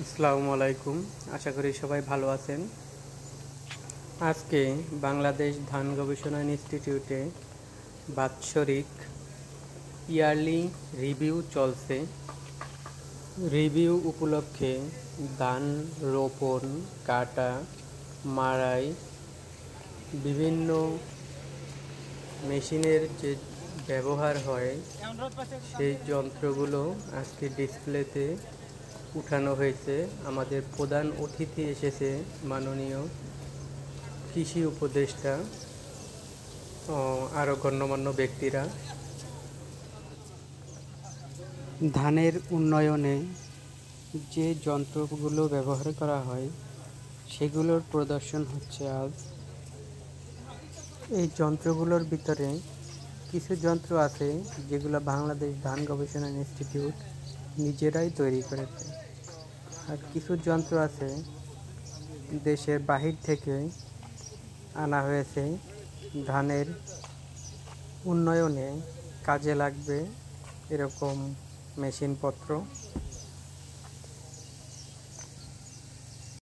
আসসালামু আলাইকুম। আশা করি সবাই ভালো আছেন। আজকে বাংলাদেশ ধান গবেষণা ইনস্টিটিউটে বাৎসরিক ইয়ারলি রিভিউ চলছে। রিভিউ উপলক্ষে ধান রোপণ, কাটা, মাড়াই, বিভিন্ন মেশিনের যে ব্যবহার হয় সেই যন্ত্রগুলো আজকে ডিসপ্লেতে উঠানো হয়েছে। আমাদের প্রধান অতিথি এসেছে মাননীয় কৃষি উপদেষ্টা ও আরও গণ্যমান্য ব্যক্তিরা। ধানের উন্নয়নে যে যন্ত্রগুলো ব্যবহার করা হয় সেগুলোর প্রদর্শন হচ্ছে আজ। এই যন্ত্রগুলোর ভিতরে কিছু যন্ত্র আছে যেগুলো বাংলাদেশ ধান গবেষণা ইনস্টিটিউট নিজেরাই তৈরি করেছে, আর কিছু যন্ত্র আছে দেশের বাহির থেকে আনা হয়েছে ধানের উন্নয়নে কাজে লাগবে এরকম মেশিনপত্র।